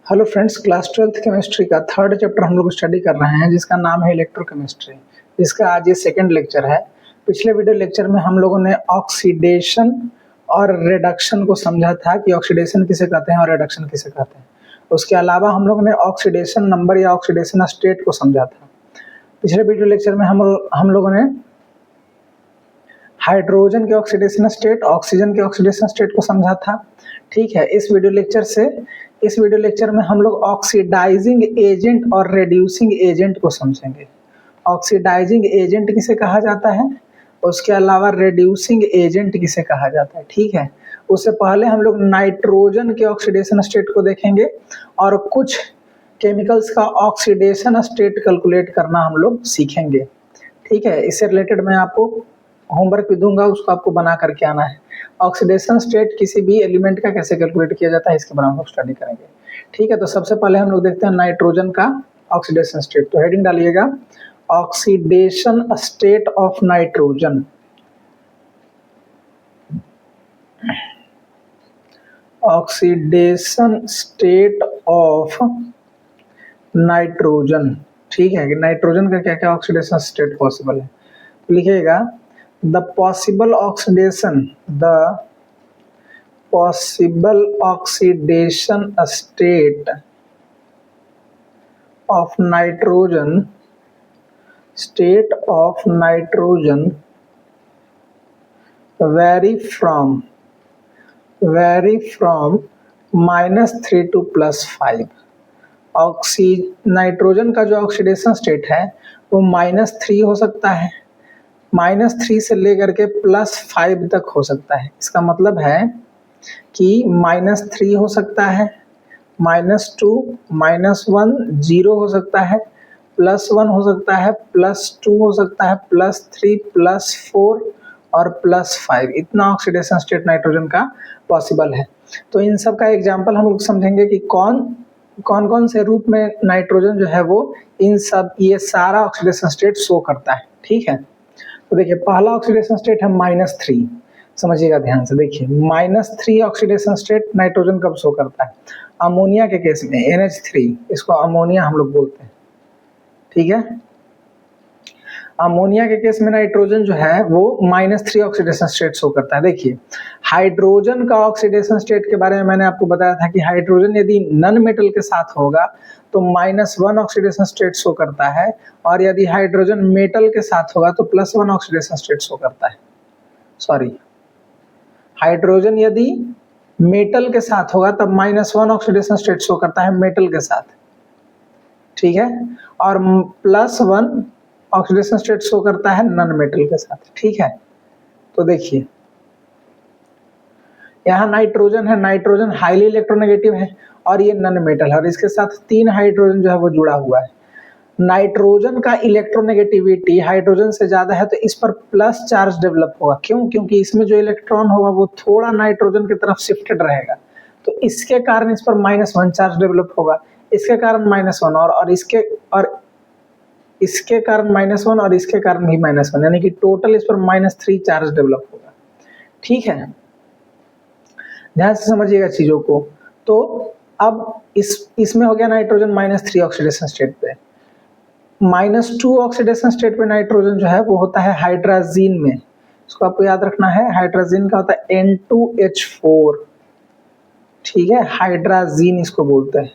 Hello friends, class 12th chemistry का third chapter हम लोग स्टडी कर रहे हैं जिसका नाम है इलेक्ट्रोकेमिस्ट्री। जिसका आज ये सेकंड लेक्चर है। पिछले वीडियो लेक्चर में हम लोगों ने ऑक्सीडेशन और रिडक्शन को समझा था कि ऑक्सीडेशन किसे कहते हैं और रिडक्शन किसे कहते हैं। उसके अलावा हम लोगों ने ऑक्सीडेशन नंबर या ऑक्सीडेशन स्टेट को समझा था। पिछले वीडियो लेक्चर में हम लोगों ने हाइड्रोजन के ऑक्सीडेशन स्टेट, ऑक्सीजन के ऑक्सीडेशन स्टेट को समझा था। ठीक है, इस वीडियो लेक्चर में हम लोग ऑक्सीडाइजिंग एजेंट और रेड्यूसिंग एजेंट को समझेंगे। ऑक्सीडाइजिंग एजेंट किसे कहा जाता है, उसके अलावा रेड्यूसिंग एजेंट किसे कहा जाता है। ठीक है, उससे पहले हम लोग नाइट्रोजन के ऑक्सीडेशन स्टेट को देखेंगे और कुछ केमिकल्स का ऑक्सीडेशन स्टेट कैलकुलेट करना हम लोग सीखेंगे। ठीक है, इससे रिलेटेड मैं आपको होमवर्क भी दूंगा, उसको आपको बना करके आना है। ऑक्सीडेशन स्टेट किसी भी एलिमेंट का कैसे कैलकुलेट किया जाता है इसके बारे में हम लोग स्टडी करेंगे। ठीक है, तो सबसे पहले हम लोग देखते हैं नाइट्रोजन का ऑक्सीडेशन स्टेट। तो हेडिंग डालिएगा oxidation state of nitrogen. Oxidation state of nitrogen. ठीक है, कि नाइट्रोजन का क्या क्या ऑक्सीडेशन स्टेट पॉसिबल है। लिखिएगा the possible oxidation state of nitrogen vary from -3 to +5। Nitrogen का जो ऑक्सीडेशन स्टेट है वो -3 हो सकता है, -3 से लेकर के +5 तक हो सकता है। इसका मतलब है कि -3 हो सकता है, -2, -1, 0 हो सकता है, +1 हो सकता है, +2 हो सकता है, +3, +4 और +5। इतना ऑक्सीडेशन स्टेट नाइट्रोजन का पॉसिबल है। तो इन सब का एग्जाम्पल हम लोग समझेंगे कि कौन से रूप में नाइट्रोजन जो है वो ये सारा ऑक्सीडेशन स्टेट शो करता है। ठीक है, तो देखिए पहला ऑक्सीडेशन स्टेट है -3। समझिएगा ध्यान से, देखिए -3 ऑक्सीडेशन स्टेट नाइट्रोजन कब शो करता है। अमोनिया के केस में NH3, इसको अमोनिया हम लोग बोलते हैं। ठीक है, अमोनिया के केस में नाइट्रोजन जो है वो -3 ऑक्सीडेशन स्टेट शो करता है। देखिए हाइड्रोजन का ऑक्सीडेशन स्टेट के बारे में मैंने आपको बताया था कि हाइड्रोजन यदि नॉन मेटल के साथ होगा तो -1 ऑक्सीडेशन स्टेट शो करता है, और यदि हाइड्रोजन मेटल के साथ होगा तो +1 ऑक्सीडेशन स्टेट शो करता है। सॉरी, हाइड्रोजन यदि मेटल के साथ होगा तब -1 ऑक्सीडेशन स्टेट शो करता है मेटल के साथ। ठीक है, और +1 ऑक्सीडेशन स्टेट शो करता है नॉन मेटल के साथ। ठीक है, तो देखिए यहाँ नाइट्रोजन है, नाइट्रोजन हाईली इलेक्ट्रोनेगेटिव है और ये नॉन मेटल है, और इसके साथ 3 हाइड्रोजन जो है वो जुड़ा हुआ है। नाइट्रोजन का इलेक्ट्रोनेगेटिविटी हाइड्रोजन से ज्यादा है तो इस पर प्लस चार्ज डेवलप होगा। क्यों? क्योंकि इसमें जो इलेक्ट्रॉन होगा वो थोड़ा नाइट्रोजन की तरफ शिफ्टेड रहेगा, तो इसके कारण इस पर -1 चार्ज डेवलप होगा, इसके कारण -1 और इसके कारण -1 और इसके कारण भी -1, यानी कि टोटल इस पर -3 चार्ज डेवलप होगा। ठीक है, ध्यान से समझिएगा चीजों को। तो अब इसमें हो गया नाइट्रोजन -3 ऑक्सीडेशन स्टेट पे। -2 ऑक्सीडेशन स्टेट पे नाइट्रोजन जो है वो होता है हाइड्राजीन में। इसको आपको याद रखना है, हाइड्राजीन का होता है N2H4। ठीक है, हाइड्राजीन इसको बोलते हैं।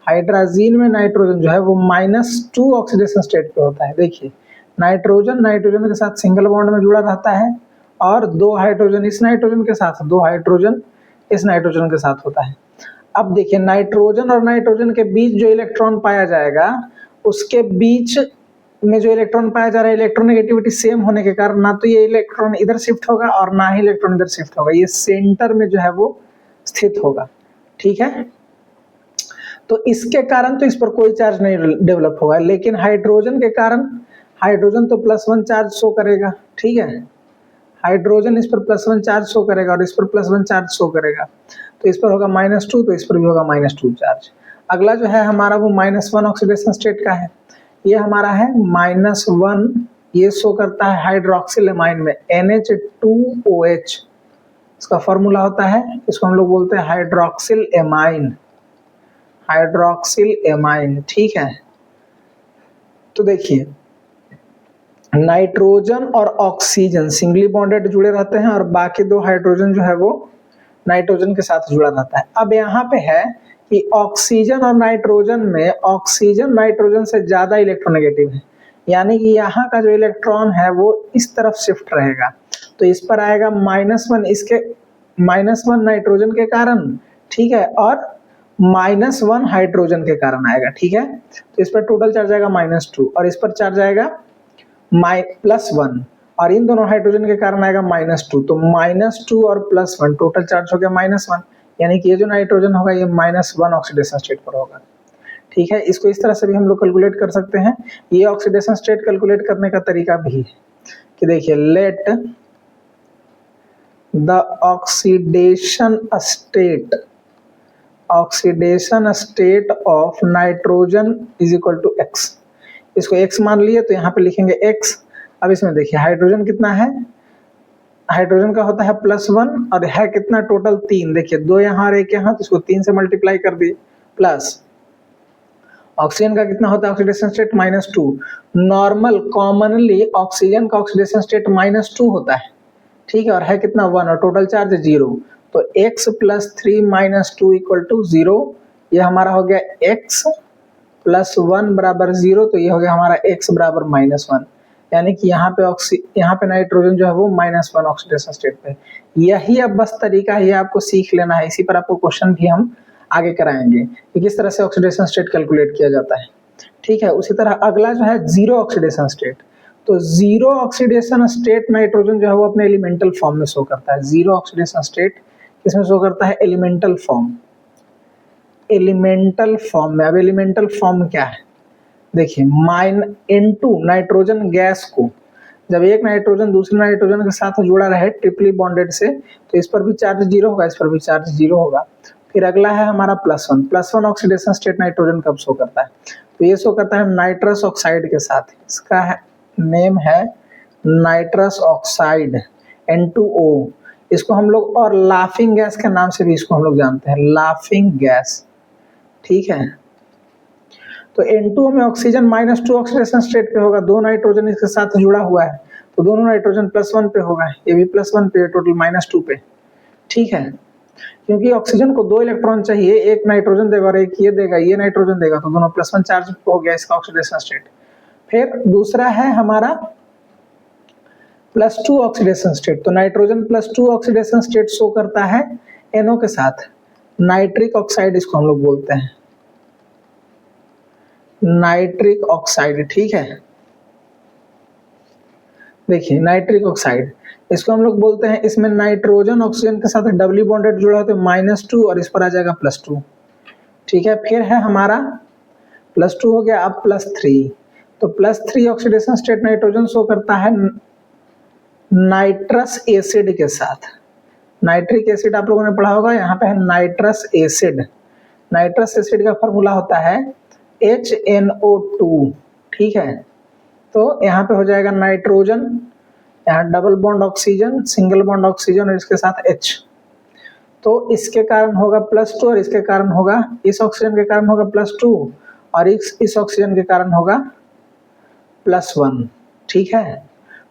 हाइड्राजीन में नाइट्रोजन जो है वो -2 ऑक्सीडेशन स्टेट पे होता है। देखिए नाइट्रोजन के साथ सिंगल बॉन्ड में जुड़ा रहता है, और 2 हाइड्रोजन इस नाइट्रोजन के साथ, 2 हाइड्रोजन इस नाइट्रोजन के साथ होता है। अब देखिए नाइट्रोजन और नाइट्रोजन के बीच जो इलेक्ट्रॉन पाया जाएगा, उसके बीच में जो इलेक्ट्रॉन पाया जा रहा है, इलेक्ट्रोनेगेटिविटी सेम होने के कारण ना तो ये इलेक्ट्रॉन इधर शिफ्ट होगा और ना ही इलेक्ट्रॉन इधर शिफ्ट होगा, ये सेंटर में जो है वो स्थित होगा। ठीक है, तो इसके कारण तो इस पर कोई चार्ज नहीं डेवलप होगा, लेकिन हाइड्रोजन के कारण हाइड्रोजन तो +1 चार्ज शो करेगा। ठीक है, हाइड्रोजन इस पर +1 चार्ज शो करेगा और इस पर +1 चार्ज शो करेगा, तो इस पर होगा -2, तो इस पर भी होगा -2 चार्ज। अगला जो है हमारा वो -1 ऑक्सीडेशन स्टेट का है। ये हमारा है -1, ये शो करता है हाइड्रोक्सिल एमाइन में NH2OH। इसका फॉर्मूला होता है, इसको हम लोग बोलते हैं हाइड्रोक्सिल एमाइन। हाइड्रोक्सिल एमाइन, ठीक है। तो देखिए नाइट्रोजन और ऑक्सीजन सिंगली बॉन्डेड जुड़े रहते हैं और बाकी दो हाइड्रोजन जो है वो नाइट्रोजन के साथ जुड़ा रहता है। अब यहाँ पे है कि ऑक्सीजन और नाइट्रोजन में ऑक्सीजन नाइट्रोजन से ज्यादा इलेक्ट्रोनेगेटिव है, यानी कि यहाँ का जो इलेक्ट्रॉन है वो इस तरफ शिफ्ट रहेगा, तो इस पर आएगा -1 इसके -1 नाइट्रोजन के कारण, ठीक है, और -1 हाइड्रोजन के कारण आएगा, ठीक है। तो इस पर टोटल चार्ज आएगा -2 और इस पर चार्ज आएगा +1 और इन दोनों हाइड्रोजन के कारण आएगा -2, तो -2 और +1 टोटल चार्ज हो गया -1, यानी कि ये जो नाइट्रोजन होगा ये -1 ऑक्सीडेशन स्टेट पर होगा, ठीक है। इसको इस तरह से भी हम लोग कैलकुलेट कर सकते हैं। ये ऑक्सीडेशन स्टेट कैलकुलेट करने का तरीका भी है कि देखिए let the oxidation state of nitrogen is equal to x। इसको x मान लिए तो यहाँ पे लिखेंगे x। अब इसमें देखिए हाइड्रोजन कितना है, हाइड्रोजन का होता है +1 और है कितना टोटल 3, देखिए 2 यहाँ और 1 यहाँ, तो इसको 3 से मल्टीप्लाई कर दिए, प्लस ऑक्सीजन का कितना होता है oxidation state -2। Normal commonly oxygen का ऑक्सीडेशन स्टेट -2 होता है, ठीक है, और है कितना 1 और टोटल चार्ज 0, तो x + 3 - 2 = 0। ये हमारा हो गया x + 1 = 0, तो ये हो गया हमारा x = -1, यानी कि यहाँ पे नाइट्रोजन जो है वो -1 ऑक्सीडेशन स्टेट पे। यही अब बस तरीका है, ये आपको सीख लेना है, इसी पर आपको क्वेश्चन भी हम आगे कराएंगे कि किस तरह से ऑक्सीडेशन स्टेट कैलकुलेट किया जाता है, ठीक है। उसी तरह अगला जो है जीरो ऑक्सीडेशन स्टेट, तो जीरो ऑक्सीडेशन स्टेट नाइट्रोजन जो है वो अपने एलिमेंटल फॉर्म में शो करता है। जीरो ऑक्सीडेशन स्टेट किसमें शो करता है, एलिमेंटल फॉर्म में। अब एलिमेंटल फॉर्म क्या है, देखिए N2 नाइट्रोजन गैस को जब एक नाइट्रोजन दूसरे नाइट्रोजन के साथ जुड़ा रहे ट्रिपली बॉन्डेड से, तो इस पर भी चार्ज 0 होगा, इस पर भी चार्ज 0 होगा। फिर अगला है हमारा +1 ऑक्सीडेशन स्टेट नाइट्रोजन कब शो करता है, तो ये शो करता है नाइट्रस ऑक्साइड के साथ, इसका नेम है नाइट्रस ऑक्साइड N2O। इसको हम लोग और लाफिंग गैस के नाम से भी इसको हम लोग जानते हैं, लाफिंग गैस, ठीक है। तो N2O में ऑक्सीजन -2 ऑक्सीडेशन स्टेट पे होगा, 2 नाइट्रोजन इसके साथ जुड़ा हुआ है, तो दोनों नाइट्रोजन +1 पे होगा, ये भी +1 पे, टोटल -2 पे, ठीक है। क्योंकि ऑक्सीजन को 2 इलेक्ट्रॉन चाहिए, एक नाइट्रोजन देगा और एक ये देगा, ये नाइट्रोजन देगा, तो दोनों +1 चार्ज हो गया इसका ऑक्सीडेशन स्टेट। फिर दूसरा है हमारा +2 ऑक्सीडेशन स्टेट, तो नाइट्रोजन +2 ऑक्सीडेशन स्टेट शो करता है NO के साथ, नाइट्रिक ऑक्साइड इसको हम लोग बोलते हैं, नाइट्रिक ऑक्साइड, ठीक है। देखिए नाइट्रिक ऑक्साइड इसको हम लोग बोलते हैं, इसमें नाइट्रोजन ऑक्सीजन के साथ डबली बॉन्डेड जुड़ा होता है -2 और इस पर आ जाएगा +2, ठीक है। फिर है हमारा +2 हो गया, अब +3, तो +3 ऑक्सीडेशन स्टेट नाइट्रोजन शो करता है नाइट्रस एसिड के साथ। नाइट्रिक एसिड आप लोगों ने पढ़ा होगा, यहाँ पे है नाइट्रस एसिड। नाइट्रस एसिड का फॉर्मूला होता है HNO2, ठीक है। तो यहाँ पे हो जाएगा नाइट्रोजन, यहाँ double bond oxygen, single bond oxygen और इसके साथ H, तो इसके कारण होगा +2 और इसके कारण होगा, इस ऑक्सीजन के कारण होगा +2 और इस ऑक्सीजन के कारण होगा +1, ठीक है।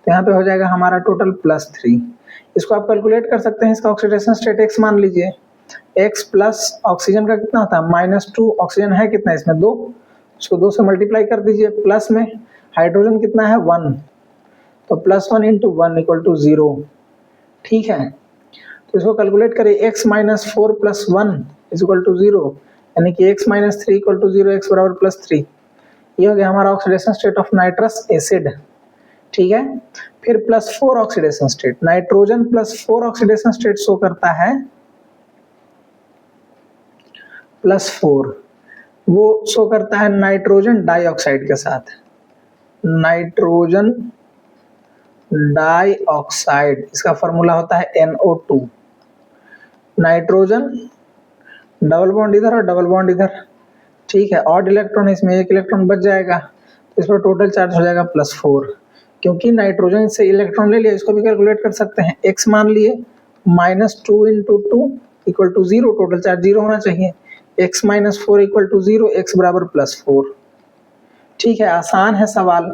तो यहाँ पे हो जाएगा हमारा टोटल +3। इसको आप कैलकुलेट कर सकते हैं, इसका ऑक्सीडेशन स्टेट x मान लीजिए, x प्लस ऑक्सीजन का कितना होता है -2, ऑक्सीजन है कितना इसमें 2, उसको 2 से मल्टीप्लाई कर दीजिए, प्लस में हाइड्रोजन कितना है 1, तो +1 × 1 = 0, ठीक है। तो इसको कैलकुलेट करिए, x - 4 + 1 = 0, यानी कि x - 3 = 0, x = +3। ये हो गया हमारा oxidation state of nitrous acid, ठीक है। फिर +4 oxidation state, nitrogen +4 oxidation state show करता है, +4 वो शो करता है नाइट्रोजन डाइऑक्साइड के साथ, नाइट्रोजन डाइऑक्साइड, इसका फॉर्मूला होता है NO2। नाइट्रोजन डबल बॉन्ड इधर और डबल बॉन्ड इधर, ठीक है, ऑड इलेक्ट्रॉन इसमें एक इलेक्ट्रॉन बच जाएगा, तो इस पर टोटल चार्ज हो जाएगा +4। क्योंकि नाइट्रोजन से इलेक्ट्रॉन ले लिया, इसको भी कैलकुलेट कर सकते हैं, x मान लिए, -2 × 2 = 0, टोटल चार्ज 0 होना चाहिए, x minus 4 equal to 0, x बराबर +4। ठीक है, आसान है सवाल।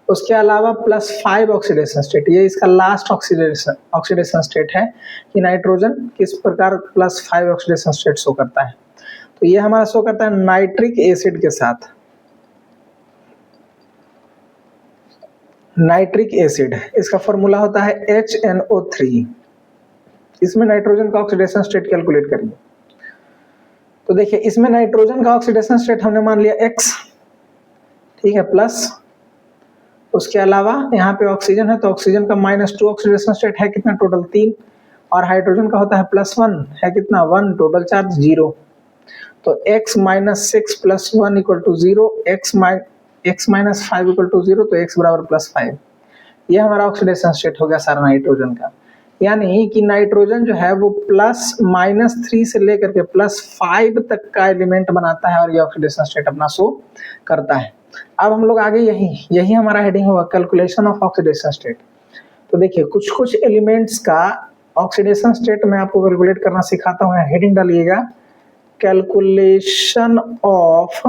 उसके अलावा +5 ऑक्सीडेशन स्टेट, ये इसका लास्ट ऑक्सीडेशन स्टेट है कि नाइट्रोजन किस प्रकार +5 ऑक्सीडेशन स्टेट शो करता है। तो ये हमारा शो करता है नाइट्रिक एसिड के साथ। नाइट्रिक एसिड, इसका फॉर्मूला होता है HNO3। इसमें नाइट्रोजन का ऑक्सीडेशन स्टेट कैलकुलेट करिए। तो देखिए, इसमें नाइट्रोजन का ऑक्सीडेशन स्टेट हमने मान लिया X, ठीक है, प्लस उसके अलावा यहाँ पे ऑक्सीजन है तो ऑक्सीजन का -2 ऑक्सीडेशन स्टेट है कितना, टोटल 3, और हाइड्रोजन का होता है +1 है कितना, 1, टोटल चार्ज 0। तो x - 6 + 1 = 0, x - 5 = 0, तो x बराबर +5। ये हमारा ऑक्सीडेशन स्टेट हो गया सारा नाइट्रोजन का। यानी कि नाइट्रोजन जो है वो +-3 से लेकर के +5 तक का एलिमेंट बनाता है और ये ऑक्सीडेशन स्टेट अपना शो करता है। अब हम लोग आगे यही हमारा हेडिंग होगा, कैलकुलेशन ऑफ ऑक्सीडेशन स्टेट। तो देखिए, कुछ एलिमेंट्स का ऑक्सीडेशन स्टेट मैं आपको कैलकुलेट करना सिखाता हूँ। हेडिंग डालिएगा, calculation of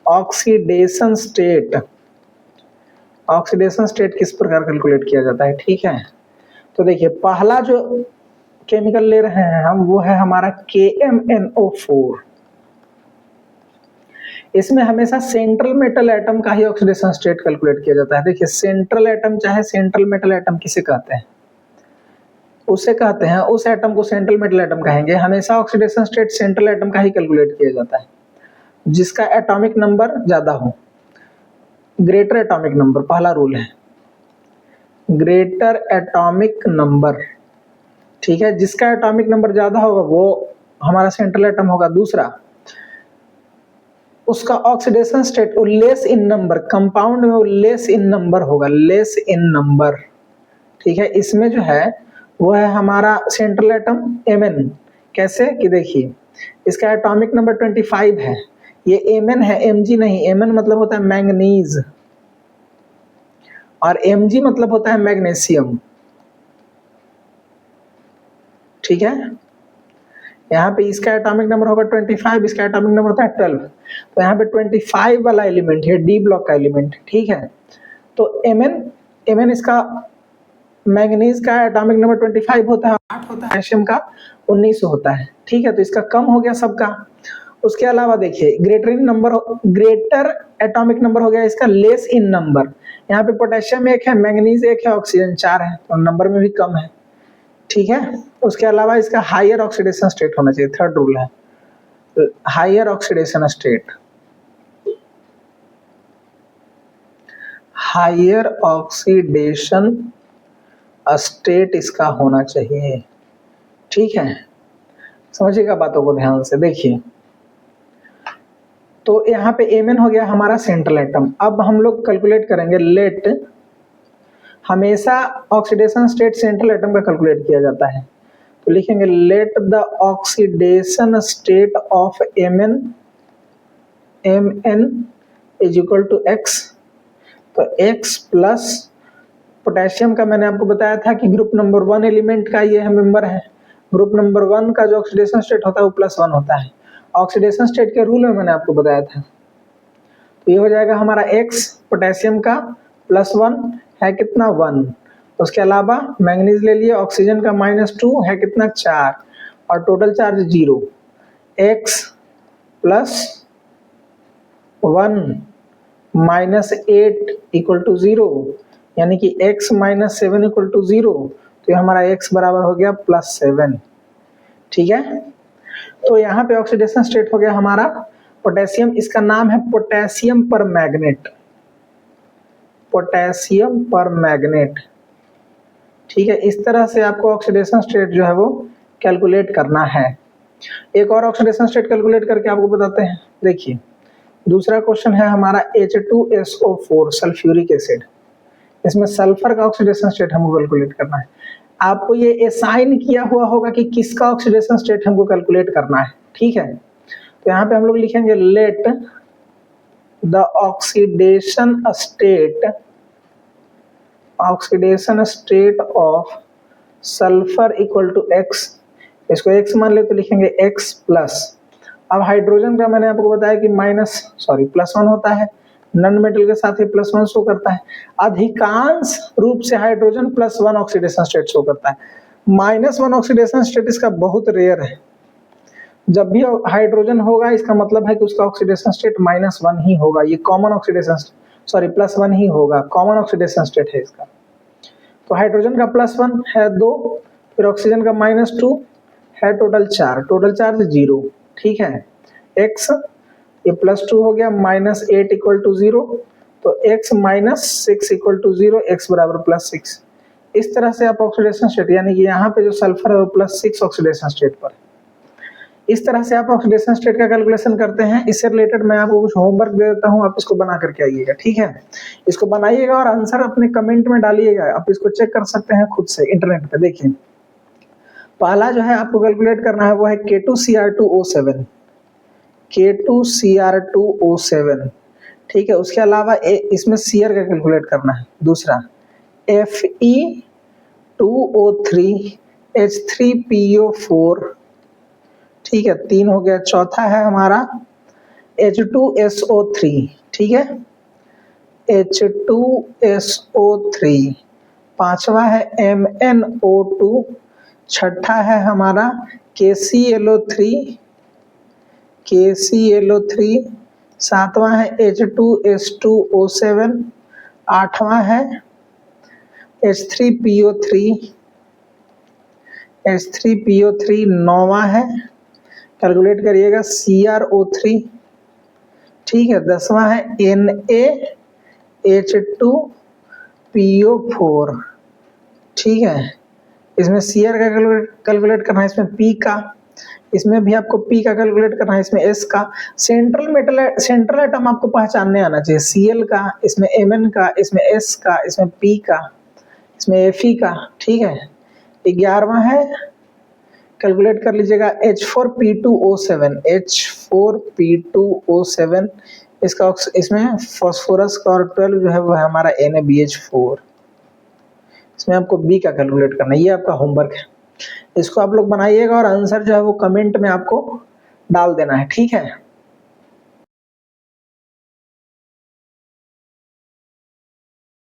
oxidation state. Oxidation state किस प्रकार कैलकुलेट किया जाता है, ठीक है। तो देखिए, पहला जो केमिकल ले रहे हैं हम वो है हमारा KMnO4। इसमें हमेशा सेंट्रल मेटल एटम का ही ऑक्सीडेशन स्टेट कैलकुलेट किया जाता है। देखिए, सेंट्रल एटम चाहे सेंट्रल मेटल एटम किसे कहते हैं, उसे कहते हैं, उस एटम को सेंट्रल मेटल एटम कहेंगे। हमेशा ऑक्सीडेशन स्टेट सेंट्रल एटम का ही कैलकुलेट किया जाता है, जिसका एटॉमिक नंबर ज्यादा हो। ग्रेटर एटॉमिक नंबर पहला रूल है, ग्रेटर एटॉमिक नंबर, ठीक है। जिसका एटॉमिक नंबर ज्यादा होगा वो हमारा सेंट्रल एटम होगा। दूसरा, उसका oxidation state less in number, compound में वो लेस इन नंबर होगा, लेस इन नंबर, ठीक है। इसमें जो है वो है हमारा सेंट्रल एटम Mn। कैसे कि देखिए, इसका एटॉमिक नंबर 25 है, ये Mn है, Mg नहीं। Mn मतलब होता है मैंगनीज और Mg मतलब होता है मैग्नीशियम, ठीक है। यहाँ पे इसका एटॉमिक नंबर होगा 25, इसका एटॉमिक नंबर होता है 12। तो यहाँ पे 25 वाला एलिमेंट है, डी ब्लॉक का एलिमेंट, ठीक है। तो Mn इसका मैंगनीज का एटॉमिक नंबर 25 होता है, 8 होता है, कैल्शियम का 19 होता है, ठीक है। तो इसका कम हो गया सबका। उसके अलावा देखिए, ग्रेटर एटॉमिक नंबर हो गया इसका लेस इन नंबर। यहाँ पे पोटेशियम 1 है, मैंगनीज 1 है, ऑक्सीजन 4 है, तो नंबर में भी कम है, ठीक है। उसके अलावा इसका हायर ऑक्सीडेशन स्टेट होना चाहिए, थर्ड रूल है, higher oxidation state, higher oxidation state इसका होना चाहिए, ठीक है। समझिएगा बातों को ध्यान से। देखिए, तो यहाँ पे Mn हो गया हमारा सेंट्रल एटम। अब हम लोग कैलकुलेट करेंगे लेट, हमेशा ऑक्सीडेशन स्टेट सेंट्रल एटम का कैलकुलेट किया जाता है। तो लिखेंगे let the oxidation state of Mn is equal to X। तो X प्लस पोटेशियम का मैंने आपको बताया था कि ग्रुप नंबर 1 एलिमेंट का ये मेंबर है। ग्रुप नंबर 1 का जो ऑक्सीडेशन स्टेट होता है वो +1 होता है। ऑक्सीडेशन स्टेट के रूल में मैंने आपको बताया था। तो ये हो जाएगा हमारा X, पोटेशियम का +1 है कितना, 1। उसके अलावा मैंगनीज ले लिए, ऑक्सीजन का -2 है कितना, 4, और टोटल चार्ज 0। X + 1 - 8 = 0, यानी कि x - 7 = 0। तो ये हमारा x बराबर हो गया +7, ठीक है। तो यहाँ पे ऑक्सीडेशन स्टेट हो गया हमारा पोटेशियम, इसका नाम है पोटेशियम परमैंगनेट, पोटेशियम परमैंगनेट, ठीक है। इस तरह से आपको ऑक्सीडेशन स्टेट जो है वो कैलकुलेट करना है। एक और ऑक्सीडेशन स्टेट कैलकुलेट करके आपको बताते हैं। देखिए, दूसरा क्वेश्चन है हमारा H2SO4 सल्फ्यूरिक एसिड। इसमें सल्फर का ऑक्सीडेशन स्टेट हमको कैलकुलेट करना है। आपको ये असाइन किया हुआ होगा कि किसका ऑक्सीडेशन स्टेट हमको कैलकुलेट करना है, ठीक है। तो यहाँ पे हम लोग लिखेंगे let the oxidation state of sulphur equal to X इसको x मान ले तो लिखेंगे x प्लस, अब हाइड्रोजन का मैंने आपको बताया कि +1 होता है, नॉन मेटल के साथ ही +1 शो करता है। अधिकांश रूप से हाइड्रोजन +1 ऑक्सीडेशन स्टेट शो करता है, -1 ऑक्सीडेशन स्टेट इसका बहुत रेयर है। जब भी हाइड्रोजन होगा इसका मतलब है कि उसका ऑक्सीडेशन स्टेट -1 ही होगा, ये कॉमन ऑक्सीडेशन +1 ही होगा, कॉमन ऑक्सीडेशन स्टेट है इसका। तो हाइड्रोजन का +1 है 2, फिर ऑक्सीजन का -2 है, टोटल 4, टोटल चार्ज 0, ठीक है। x ये +2 हो गया, -8 = 0, तो x -6 = 0, x बराबर +6। इस तरह से आप ऑक्सीडेशन स्टेट, यानी कि यहाँ पे जो सल्फर है वो +6 ऑक्सीडेशन स्टेट पर, इस तरह से आप ऑक्सीडेशन स्टेट का कैलकुलेशन करते हैं। इससे रिलेटेड मैं आपको कुछ होमवर्क दे देता हूँ, आप इसको बना करके आइएगा, ठीक है। इसको बनाइएगा और आंसर अपने कमेंट में डालिएगा, आप इसको चेक कर सकते हैं खुद से इंटरनेट पे। देखिए पहला जो है आपको कैलकुलेट करना है वो है K2Cr2O7, K2Cr2O7, ठीक है। उसके अलावा इसमें Cr का कैलकुलेट करना है। दूसरा Fe2O3H3PO4, ठीक है, 3 हो गया। चौथा है हमारा H2SO3, ठीक है, H2SO3। पांचवा है MnO2, छठा है हमारा KClO3, सातवां है H2S2O7, आठवां है H3PO3, नौवां है, कैलकुलेट करिएगा, CrO3, ठीक है। 10वां है NaH2PO4, ठीक है। इसमें Cr का कैलकुलेट करना है, इसमें P का, इसमें भी आपको P का कैलकुलेट करना है, इसमें S का। सेंट्रल एटम आपको पहचानने आना चाहिए, Cl का, इसमें Mn का, इसमें S का, इसमें P का, इसमें Fe का, ठीक है। 11वां है, कैलकुलेट कर लीजिएगा, H4P2O7, इसका इसमें फास्फोरस का, और 12 जो है वो है हमारा NaBH4। इसमें आपको B का कैलकुलेट करना है, ये आपका होमवर्क है। इसको आप लोग बनाइएगा और आंसर जो है वो कमेंट में आपको डाल देना है, ठीक है।